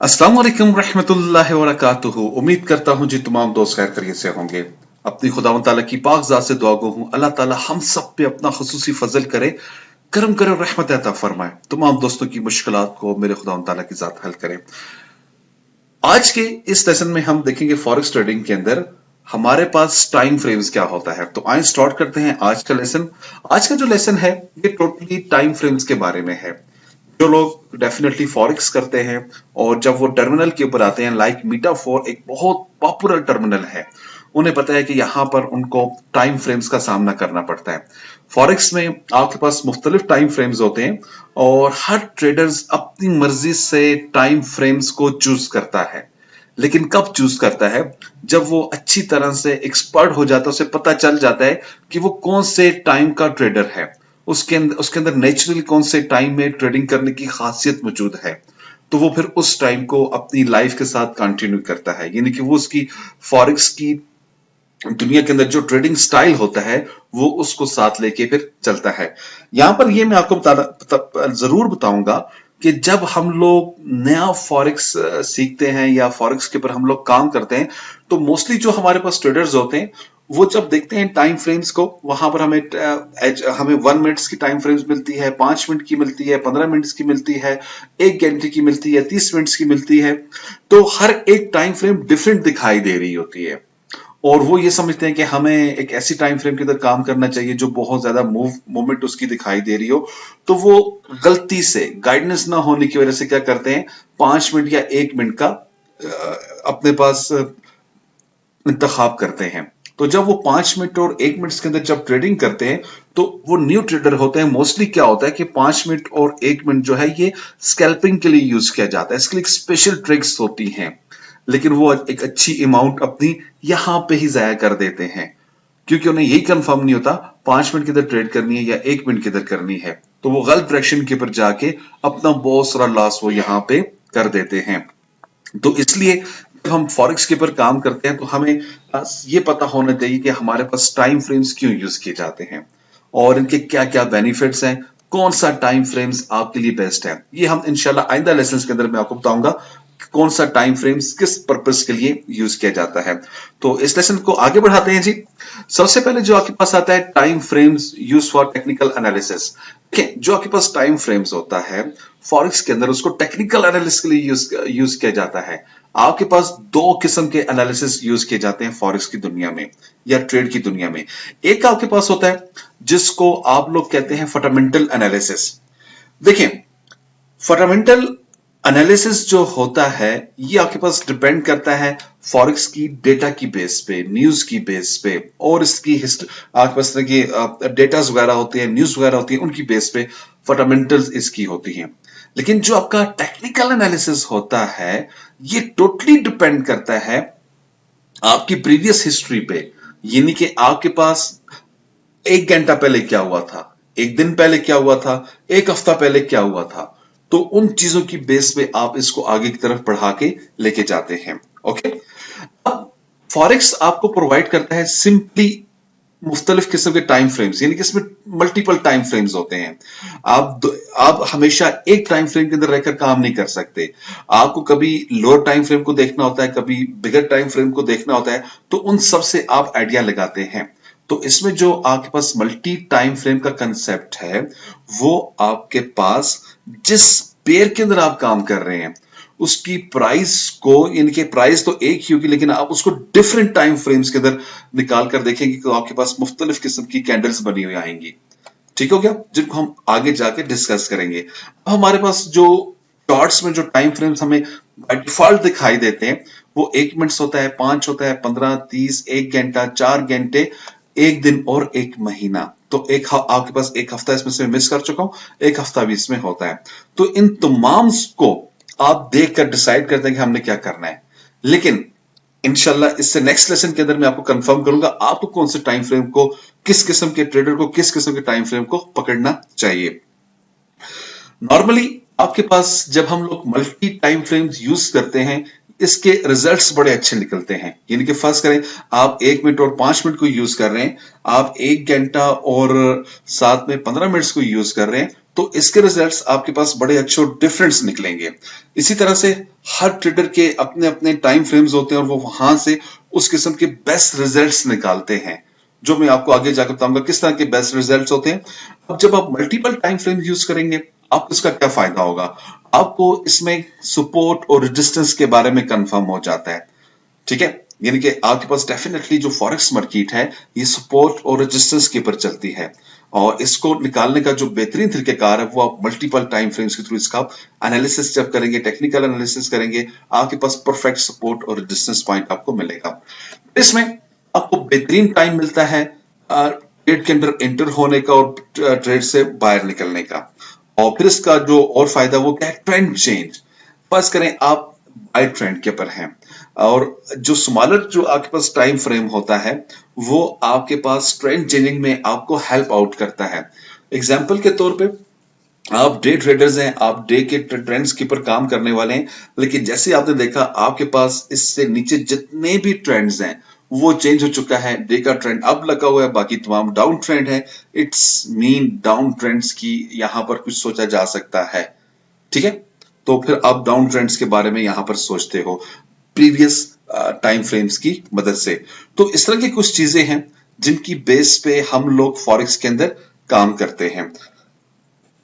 अस्सलाम वालेकुम रहमतुल्लाहि व बरकातुहू। उम्मीद करता हूँ जी तमाम दोस्त खैर खैरियत से होंगे। अपनी खुदावंद ताला की पाक ज़ात से दुआ गो हूँ अल्लाह ताला हम सब पे अपना खुसूसी फजल करे, करम करे और रहमत अता फरमाए। तमाम दोस्तों की मुश्किलात को मेरे खुदावंद ताला की ज़ात हल करे। आज के इस लेसन में हम देखेंगे फॉरेक्स ट्रेडिंग के अंदर हमारे पास टाइम फ्रेम्स क्या होता है। तो आइए स्टार्ट करते हैं आज का लेसन। आज का जो लेसन है ये टोटली टाइम फ्रेम्स के बारे में है। जो लोग डेफिनेटली फॉरेक्स करते हैं और जब वो टर्मिनल के ऊपर आते हैं, लाइक मीटाफोर एक बहुत पॉपुलर टर्मिनल है, उन्हें पता है कि यहां पर उनको टाइम फ्रेम्स का सामना करना पड़ता है। फॉरेक्स में आपके पास मुख्तलिफ टाइम फ्रेम्स होते हैं और हर ट्रेडर्स अपनी मर्जी से टाइम फ्रेम्स को चूज करता है। लेकिन कब चूज करता है? जब वो अच्छी तरह से एक्सपर्ट हो जाता है, उसे पता चल जाता है कि वो कौन से टाइम का ट्रेडर है, उसके अंदर नेचुरली कौन से टाइम में ट्रेडिंग करने की खासियत मौजूद है। तो वो फिर उस टाइम को अपनी लाइफ के साथ कंटिन्यू करता है, यानी कि वो उसकी फॉरेक्स की दुनिया के अंदर जो ट्रेडिंग स्टाइल होता है वो उसको साथ लेके फिर चलता है। यहां पर ये मैं आपको जरूर बताऊंगा कि जब हम लोग नया फॉरेक्स सीखते हैं या फॉरेक्स के ऊपर हम लोग काम करते हैं, तो मोस्टली जो हमारे पास ट्रेडर्स होते हैं वो जब देखते हैं टाइम फ्रेम्स को, वहां पर हमें 1 मिनट्स की टाइम फ्रेम्स मिलती है, 5 मिनट की मिलती है, 15 मिनट्स की मिलती है, 1 घंटे की मिलती है, 30 मिनट्स की मिलती है। तो हर एक टाइम फ्रेम डिफरेंट दिखाई दे रही होती है और वो ये समझते हैं कि हमें एक ऐसी टाइम फ्रेम के अंदर काम करना चाहिए जो बहुत ज्यादा मूवमेंट उसकी दिखाई दे रही हो। तो वो गलती से गाइडेंस ना होने की वजह से क्या करते हैं, 5 मिनट या 1 मिनट का अपने पास इंतखाब करते हैं। तो जब वो 5 मिनट और 1 मिनट के अंदर जब ट्रेडिंग करते हैं तो वो न्यू ट्रेडर होते हैं। मोस्टली क्या होता है कि 5 मिनट और 1 मिनट जो है ये स्कैल्पिंग के लिए यूज किया जाता है, इसके लिए स्पेशल ट्रिक्स होती हैं। लेकिन वो एक अच्छी अमाउंट अपनी यहां पे ही जाया कर देते हैं क्योंकि उन्हें यही कंफर्म नहीं होता 5 मिनट के अंदर ट्रेड करनी है या 1 मिनट के अंदर करनी है। तो वो गलत डायरेक्शन के ऊपर जाके अपना बहुत सारा लॉस वो यहां पे कर देते हैं। तो इसलिए जब हम फॉरेक्स के ऊपर काम करते हैं तो हमें ये पता होना चाहिए कि हमारे पास टाइम फ्रेम्स क्यों यूज किए जाते हैं और इनके क्या क्या बेनिफिट्स हैं, कौन सा टाइम फ्रेम्स आपके लिए बेस्ट है। ये हम इंशाल्लाह आइंदा लेसन के अंदर मैं आपको बताऊंगा कौन सा टाइम फ्रेम्स किस पर्पस के लिए यूज किया जाता है। तो इस लेसन को आगे बढ़ाते हैं जी। सबसे पहले जो आपके पास आता है time frames use for technical analysis. देखिए, जो आपके पास टाइम फ्रेम्स होता है फॉरेक्स के अंदर उसको टेक्निकल एनालिसिस के लिए यूज किया जाता है। आपके पास दो किस्म के एनालिसिस यूज किए जाते हैं फॉरेक्स की दुनिया में या ट्रेड की दुनिया में। एक आपके पास होता है जिसको आप लोग कहते हैं फंडामेंटल एनालिसिस। देखिए, फंडामेंटल एनालिसिस जो होता है ये आपके पास डिपेंड करता है फॉरेक्स की डेटा की बेस पे, न्यूज की बेस पे और इसकी हिस्ट्री, आपके पास तरह की डेटास वगैरह होती है, न्यूज वगैरह होती है, उनकी बेस पे फंडामेंटल्स इसकी होती हैं। लेकिन जो आपका टेक्निकल एनालिसिस होता है ये टोटली डिपेंड करता है आपकी प्रीवियस हिस्ट्री पे, यानी कि आपके पास 1 घंटा पहले क्या हुआ था, एक दिन पहले क्या हुआ था, एक हफ्ता पहले क्या हुआ था। तो उन चीजों की बेस पे आप इसको आगे की तरफ बढ़ा के लेके जाते हैं। ओके, अब फॉरेक्स आपको प्रोवाइड करता है सिंपली मुख्तलिफ किस्म के टाइम फ्रेम्स, यानी कि इसमें मल्टीपल टाइम फ्रेम्स होते हैं। आप हमेशा एक टाइम फ्रेम के अंदर रहकर काम नहीं कर सकते। आपको कभी लोअर टाइम फ्रेम को देखना होता है, कभी बिगर टाइम फ्रेम को देखना होता है। तो उन सब से आप आइडिया लगाते हैं। तो इसमें जो आपके पास मल्टी टाइम फ्रेम का कंसेप्ट है वो आपके पास जिस पेयर के अंदर आप काम कर रहे हैं उसकी प्राइस को, यानी कि प्राइस तो एक ही होगी लेकिन आप उसको डिफरेंट टाइम फ्रेम्स के अंदर निकाल कर देखेंगे तो आपके पास मुख्तलिफ किस्म की कैंडल्स बनी हुई आएंगी। ठीक हो गया, जिनको हम आगे जाके डिस्कस करेंगे। अब हमारे पास जो चार्ट्स में जो टाइम फ्रेम्स हमें बाय डिफॉल्ट दिखाई देते हैं वो 1 मिनट होता है, 5 होता है, 15, 30, 1 घंटा, 4 घंटे, एक दिन और एक महीना। तो आपके पास एक हफ्ता इसमें से मिस कर चुका हूं, एक हफ्ता भी इसमें होता है। तो इन तमाम को आप देखकर डिसाइड करते हैं कि हमने क्या करना है। लेकिन इंशाल्लाह इससे नेक्स्ट लेसन के अंदर मैं आपको कंफर्म करूंगा आपको कौन से टाइम फ्रेम को, किस किस्म के ट्रेडर को किस किस्म के टाइम फ्रेम को पकड़ना चाहिए। नॉर्मली आपके पास जब हम लोग मल्टी टाइम फ्रेम्स यूज करते हैं इसके रिजल्ट्स बड़े अच्छे निकलते हैं। यानी कि फर्स्ट करें आप 1 मिनट और 5 मिनट को यूज कर रहे हैं, आप 1 घंटा और साथ में 15 मिनट्स को यूज कर रहे हैं, तो इसके रिजल्ट्स आपके पास बड़े अच्छे और डिफरेंस निकलेंगे। इसी तरह से हर ट्रेडर के अपने अपने टाइम फ्रेम्स होते हैं और वो वहां से उस किस्म के बेस्ट रिजल्ट्स निकालते हैं, जो मैं आपको आगे जाकर बताऊंगा किस तरह के बेस्ट रिजल्ट्स होते हैं। अब जब आप मल्टीपल टाइम फ्रेम यूज करेंगे, आपको इसका क्या फायदा होगा? आपको इसमें सपोर्ट और रेजिस्टेंस के बारे में कंफर्म हो जाता है, ठीक है। यानी कि आपके पास डेफिनेटली जो फॉरेक्स मार्केट है ये सपोर्ट और रेजिस्टेंस के ऊपर चलती है, और इसको निकालने का जो बेहतरीन तरीकेकार है वो आप मल्टीपल टाइम फ्रेम्स के थ्रू इसका एनालिसिस जब करेंगे, टेक्निकल एनालिसिस करेंगे, आपके पास परफेक्ट सपोर्ट और रेजिस्टेंस पॉइंट आपको मिलेगा। इसमें आपको बेहतरीन टाइम मिलता है ट्रेड के अंदर एंटर होने का और ट्रेड से बाहर निकलने का। और फिर इसका जो और फायदा वो क्या है? Trend change. फर्ज करें आप बाय ट्रेंड के ऊपर हैं, और जो स्मॉलर जो आपके पास टाइम फ्रेम होता है वो आपके पास ट्रेंड चेंजिंग में आपको हेल्प आउट करता है। एग्जांपल के तौर पे आप डे ट्रेडर्स हैं, आप डे के ट्रेंड्स के ऊपर काम करने वाले हैं, लेकिन जैसे आपने देखा आपके पास इससे नीचे जितने भी ट्रेंड्स हैं वो चेंज हो चुका है। डे का ट्रेंड अब लगा हुआ है, बाकी तमाम डाउन ट्रेंड है। इट्स मीन डाउन ट्रेंड्स की यहां पर कुछ सोचा जा सकता है, ठीक है। तो फिर आप डाउन ट्रेंड्स के बारे में यहां पर सोचते हो प्रीवियस टाइम फ्रेम्स की मदद से। तो इस तरह की कुछ चीजें हैं जिनकी बेस पे हम लोग फॉरेक्स के अंदर काम करते हैं।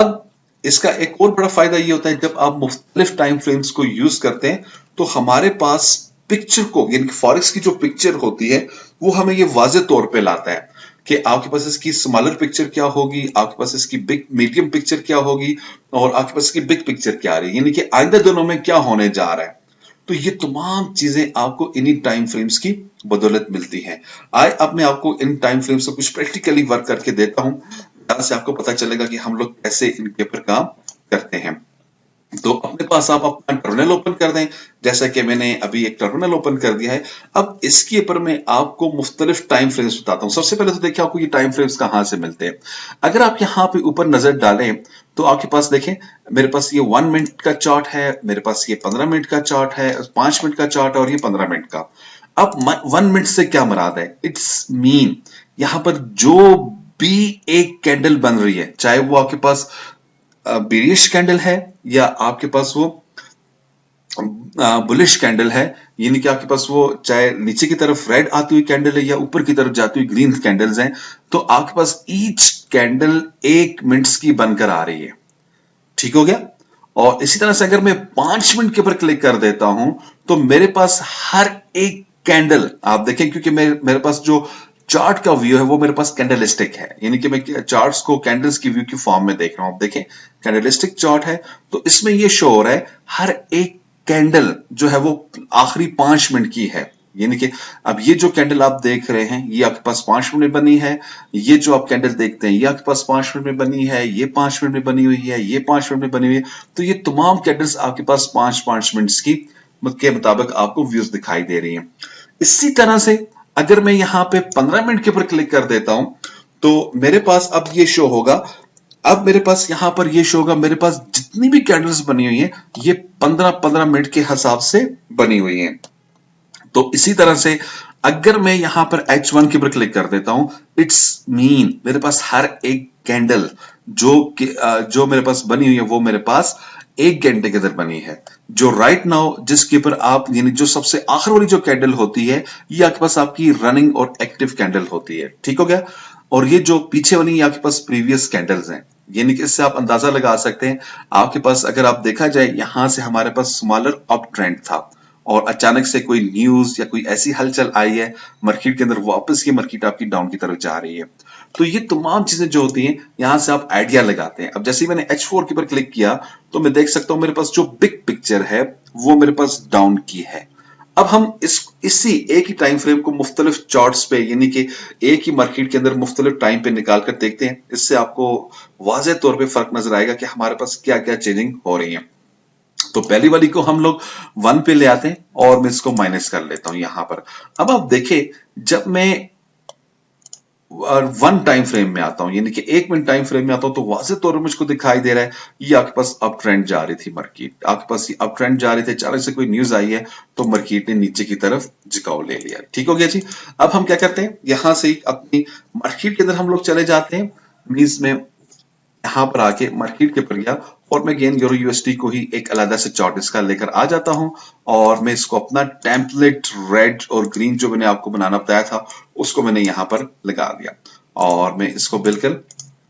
अब इसका एक और बड़ा फायदा ये होता है, जब आप मुख्तलिफ टाइम फ्रेम्स को यूज करते हैं तो हमारे पास पिक्चर को, यानी फॉरेक्स की जो पिक्चर होती है वो हमें ये वाज़ेह तौर पे लाता है कि आपके पास इसकी स्मॉलर पिक्चर क्या होगी, आपके पास इसकी बिग मीडियम पिक्चर क्या होगी, और आपके पास इसकी बिग पिक्चर क्या आ रही है, यानी कि आइंदा दोनों में क्या होने जा रहा है। तो ये तमाम चीजें आपको इन्हीं टाइम फ्रेम्स की बदौलत मिलती हैं। आए अब मैं आपको इन टाइम फ्रेम्स से कुछ प्रैक्टिकली वर्क करके देता हूं, जहां से आपको पता चलेगा कि हम लोग कैसे इनके ऊपर काम करते हैं। तो अपने पास आप अपना टर्मिनल ओपन कर दें, जैसा कि मैंने अभी एक टर्मिनल ओपन कर दिया है। अब इसके ऊपर मैं आपको मुख्तलिफ टाइम फ्रेम्स बताता हूं। सबसे पहले तो देखिए आपको ये टाइम फ्रेम्स कहां से मिलते हैं। अगर आप यहां पे ऊपर नजर डालें तो आपके पास देखें, मेरे पास ये 1 मिनट का चार्ट है, मेरे पास ये 15 मिनट का चार्ट है, 5 मिनट का चार्ट है, और ये 15 मिनट का। अब 1 मिनट से क्या मुराद है? इट्स मीन यहां पर जो भी एक कैंडल बन रही है, चाहे वो आपके पास बेरिश कैंडल है या आपके पास वो बुलिश कैंडल है, यानी कि आपके पास वो चाहे नीचे की तरफ रेड आती हुई कैंडल है या ऊपर की तरफ जाती हुई ग्रीन कैंडल्स हैं, तो आपके पास ईच कैंडल 1 मिनट की बनकर आ रही है। ठीक हो गया। और इसी तरह से अगर मैं 5 मिनट के ऊपर क्लिक कर देता हूं तो मेरे पास हर एक कैंडल आप देखें, क्योंकि मेरे पास जो चार्ट का व्यू है वो मेरे पास कैंडलस्टिक है, यानी कि मैं चार्ट्स को कैंडल्स की व्यू की फॉर्म में देख रहा हूं। आप देखें कैंडलस्टिक चार्ट है, तो इसमें ये शो हो रहा है हर एक कैंडल जो है वो आखिरी 5 मिनट की है। यानी कि अब ये जो कैंडल आप देख रहे हैं ये आपके पास 5 मिनट में बनी है, ये जो आप कैंडल देखते हैं ये आपके पास 5 मिनट में बनी है, ये 5 मिनट में बनी हुई है, ये 5 मिनट में बनी हुई है। तो ये तमाम कैंडल्स आपके पास 5-5 मिनट की के मुताबिक आपको व्यूज दिखाई दे रही हैं। इसी तरह से अगर मैं यहां पे 15 मिनट के ऊपर क्लिक कर देता हूं तो मेरे पास अब ये शो होगा, अब मेरे पास यहां पर ये शो होगा मेरे पास जितनी भी कैंडल्स बनी हुई हैं ये 15-15 मिनट के हिसाब से बनी हुई हैं। तो इसी तरह से अगर मैं यहां पर H1 के ऊपर क्लिक कर देता हूं, इट्स मीन मेरे पास हर एक कैंडल जो मेरे पास बनी हुई है वो मेरे पास 1 घंटे के अंदर बनी है। जो राइट नाउ जिसके ऊपर आप, यानी जो सबसे आखिर वाली जो कैंडल होती है ये आपके पास आपकी रनिंग और एक्टिव कैंडल होती है। ठीक हो गया। और ये जो पीछे वाली आपके पास प्रीवियस कैंडल्स हैं, यानी कि इससे आप अंदाजा लगा सकते हैं आपके पास, अगर आप देखा जाए यहां से हमारे पास स्मॉलर अप ट्रेंड था और अचानक से कोई न्यूज या कोई ऐसी हलचल आई है मार्केट के अंदर, वापस ये मार्केट आपकी डाउन की तरफ जा रही है। तो ये तमाम चीजें जो होती हैं यहां से आप आइडिया लगाते हैं। अब जैसे ही मैंने H4 के ऊपर क्लिक किया तो मैं देख सकता हूं मेरे पास जो बिग पिक्चर है वो मेरे पास डाउन की है। अब हम इसी एक ही टाइम फ्रेम को मुख्तलिफ चार्ट्स पे, यानी कि एक ही मार्केट के अंदर मुख्तलिफ टाइम पे निकाल कर देखते हैं। इससे आपको वाज़ेह तौर पे फर्क नजर आएगा कि हमारे पास क्या क्या चेंजिंग हो रही है। तो पहली वाली को हम लोग 1 पे ले आते हैं और मैं इसको माइनस कर लेता हूं यहां पर। अब आप देखें जब मैं 1 टाइम फ्रेम में आता हूं, यानी कि 1 मिनट टाइम फ्रेम में आता हूं, तो वाज़ेह तौर पर मुझको दिखाई दे रहा है ये आपके पास अप ट्रेंड जा रही थी मार्केट, आपके पास ये अप ट्रेंड जा रही थी, अचानक से कोई न्यूज आई है तो मार्केट ने नीचे की तरफ झुकाव ले लिया। ठीक हो गया जी। अब हम क्या करते हैं, यहां से अपनी मार्केट के अंदर हम लोग चले जाते हैं मींस में यहाँ पर आके मार्केट के ऊपर गया और मैं गेन यूरो यूएसडी को ही एक अलग से चार्ट इसका लेकर आ जाता हूँ और मैं इसको अपना टेम्पलेट रेड और ग्रीन जो मैंने आपको बनाना बताया था उसको मैंने यहाँ पर लगा दिया और मैं इसको बिल्कुल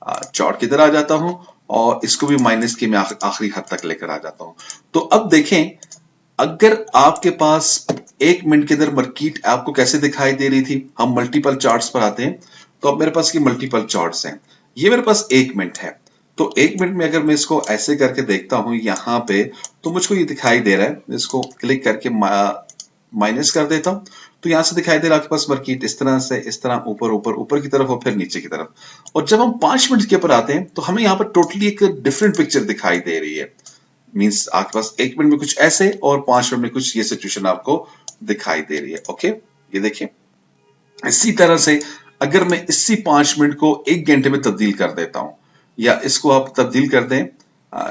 चार्ट की तरह आ जाता हूँ और इसको भी माइनस के मैं आखिरी हद तक लेकर आ जाता हूँ। तो अब देखें, अगर आपके पास 1 मिनट के अंदर मार्केट आपको कैसे दिखाई दे रही थी, हम मल्टीपल चार्ट्स पर आते हैं। तो अब मेरे पास ये मल्टीपल चार्ट्स हैं, ये मेरे पास 1 मिनट है। तो 1 मिनट में अगर मैं इसको ऐसे करके देखता हूं यहाँ पे, तो मुझको ये दिखाई दे रहा है। इसको क्लिक करके माइनस कर देता हूं, तो यहां से दिखाई दे रहा है आपके पास मार्केट इस तरह से, इस तरह ऊपर ऊपर ऊपर की तरफ और फिर नीचे की तरफ। और जब हम 5 मिनट के ऊपर आते हैं तो हमें यहाँ पर टोटली एक डिफरेंट पिक्चर दिखाई दे रही है। मींस आपके पास 1 मिनट में कुछ ऐसे और 5 मिनट में कुछ ये सिचुएशन आपको दिखाई दे रही है। ओके, ये देखिए, इसी तरह से अगर मैं इसी 5 मिनट को 1 घंटे में तब्दील कर देता हूं, या इसको आप तब्दील कर दें,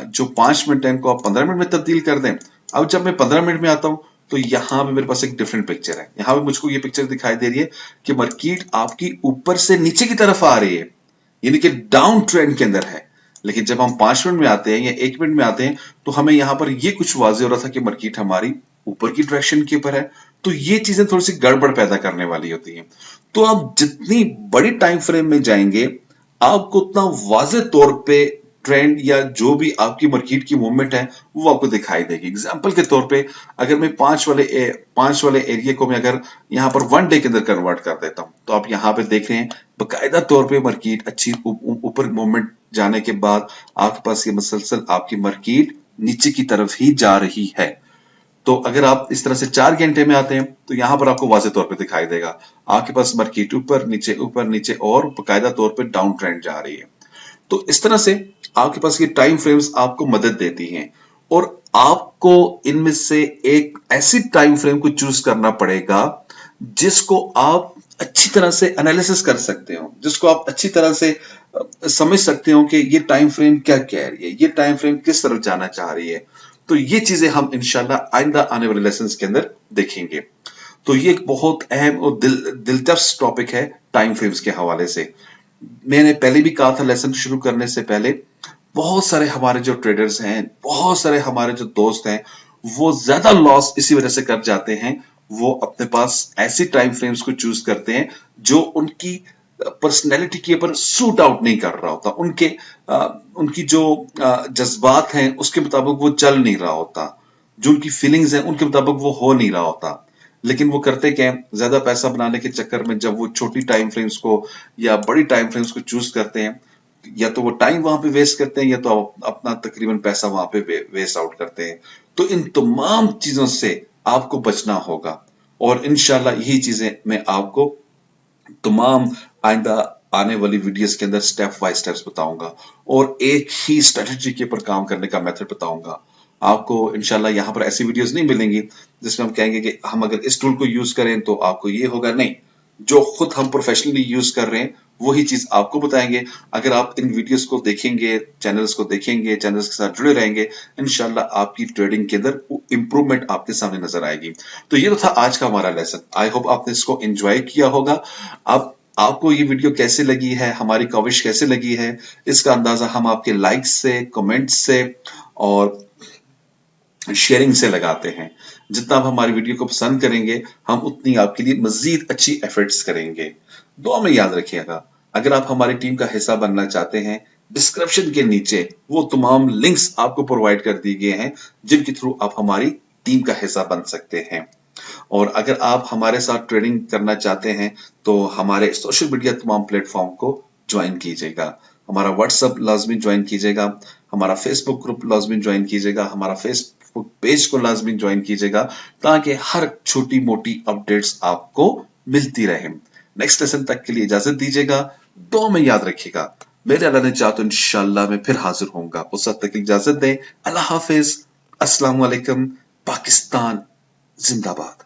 जो 5 मिनट है इनको आप 15 मिनट में तब्दील कर दें। अब जब मैं 15 मिनट में आता हूं तो यहां पे मेरे पास एक डिफरेंट पिक्चर है। यहां पे मुझको ये पिक्चर दिखाई दे रही है कि मार्केट आपकी ऊपर से नीचे की तरफ आ रही है, यानी कि डाउन ट्रेंड के अंदर है। लेकिन जब हम 5 मिनट में आते हैं या 1 मिनट में आते हैं तो हमें यहां पर ये कुछ वाजे हो रहा था कि मार्केट हमारी ऊपर की डायरेक्शन के ऊपर है। तो ये चीजें थोड़ी सी गड़बड़ पैदा करने वाली होती हैं। तो आप जितनी बड़ी टाइम फ्रेम में जाएंगे आपको उतना वाजे तौर पे ट्रेंड या जो भी आपकी मार्केट की मूवमेंट है वो आपको दिखाई देगी। एग्जांपल के तौर पे अगर मैं पांच वाले एरिया को मैं अगर यहाँ पर 1 डे के अंदर कन्वर्ट कर देता हूं, तो आप यहाँ पे देख रहे हैं बकायदा तौर पे मार्केट अच्छी ऊपर मूवमेंट जाने के बाद आपके पास ये मुसलसल आपकी मार्केट नीचे की तरफ ही जा रही है। तो अगर आप इस तरह से 4 घंटे में आते हैं तो यहां पर आपको वाज़ेह तौर पे दिखाई देगा आपके पास मार्केट ऊपर नीचे और बकायदा तौर पे डाउन ट्रेंड जा रही है। तो इस तरह से आपके पास ये टाइम फ्रेम्स आपको मदद देती हैं और आपको इनमें से एक ऐसी टाइम फ्रेम को चूज करना पड़ेगा जिसको आप अच्छी तरह से एनालिसिस कर सकते हो, जिसको आप अच्छी तरह से समझ सकते हो कि ये टाइम फ्रेम क्या कह रही है, ये टाइम फ्रेम किस तरफ जाना चाह रही है। तो ये चीजें हम इंशाल्लाह आइंदा आने वाले लेसन के अंदर देखेंगे। तो ये एक बहुत अहम और दिलचस्प टॉपिक है टाइम फ्रेम्स के हवाले से। मैंने पहले भी कहा था लेसन शुरू करने से पहले, बहुत सारे हमारे जो ट्रेडर्स हैं, बहुत सारे हमारे जो दोस्त हैं, वो ज्यादा लॉस इसी वजह से कर जाते हैं। वो अपने पास ऐसी टाइम फ्रेम्स को चूज करते हैं जो उनकी पर्सनैलिटी के ऊपर सूट आउट नहीं कर रहा होता, उनकी जो जज्बात हैं उसके मुताबिक वो चल नहीं रहा होता, जो उनकी फीलिंग्स हैं उनके मुताबिक वो हो नहीं रहा होता। लेकिन वो करते क्या है, ज्यादा पैसा बनाने के चक्कर में जब वो छोटी टाइम फ्रेम्स को या बड़ी टाइम फ्रेम्स को चूज करते हैं, या तो वो टाइम वहां पे वेस्ट करते हैं या तो अपना तकरीबन पैसा वहां पे वेस्ट आउट करते हैं। तो इन तमाम चीजों से आपको बचना होगा और इंशाल्लाह यही चीजें मैं आपको तमाम आइंदा आने वाली वीडियोस के अंदर स्टेप बाय स्टेप्स बताऊंगा और एक ही स्ट्रेटजी के ऊपर काम करने का मेथड बताऊंगा आपको। इंशाल्लाह यहाँ पर ऐसी वीडियोस नहीं मिलेंगी जिसमें हम कहेंगे कि हम अगर इस टूल को यूज करें तो आपको ये होगा, नहीं, जो खुद हम प्रोफेशनली यूज कर रहे हैं वही चीज आपको बताएंगे। अगर आप इन वीडियोस को देखेंगे, चैनल्स को देखेंगे, चैनल्स के साथ जुड़े रहेंगे, इंशाल्लाह आपकी ट्रेडिंग के अंदर इंप्रूवमेंट आपके सामने नजर आएगी। तो ये तो था आज का हमारा लेसन। आई होप आपने इसको एंजॉय किया होगा। अब आपको ये वीडियो कैसे लगी है, हमारी कवरेज कैसे लगी है, इसका अंदाजा हम आपके लाइक्स से, कमेंट्स से और शेयरिंग से लगाते हैं। जितना आप हमारी वीडियो को पसंद करेंगे हम उतनी आपके लिए मजीद अच्छी एफर्ट्स करेंगे। दुआ में याद रखिएगा, अगर आप हमारी टीम का हिस्सा बनना चाहते हैं, डिस्क्रिप्शन के नीचे वो तमाम लिंक्स आपको प्रोवाइड कर दिए गए हैं जिनके थ्रू आप हमारी टीम का हिस्सा बन सकते हैं। और अगर आप हमारे साथ ट्रेडिंग करना चाहते हैं तो हमारे सोशल मीडिया तमाम प्लेटफॉर्म को ज्वाइन कीजिएगा। हमारा व्हाट्सएप लाजमी ज्वाइन कीजिएगा, हमारा फेसबुक ग्रुप लाजमी ज्वाइन कीजिएगा, हमारा फेसबुक पेज को लाजमी ज्वाइन कीजिएगा ताकि हर छोटी मोटी अपडेट्स आपको मिलती रहे। नेक्स्ट लेसन तक के लिए इजाजत दीजिएगा, दो में याद रखिएगा। मेरे अल्लाह ने चाहा तो इंशाल्लाह मैं फिर हाजिर होऊंगा। उस वक्त तक इजाजत दें। अल्लाह हाफिज, अस्सलाम वालेकुम, पाकिस्तान जिंदाबाद।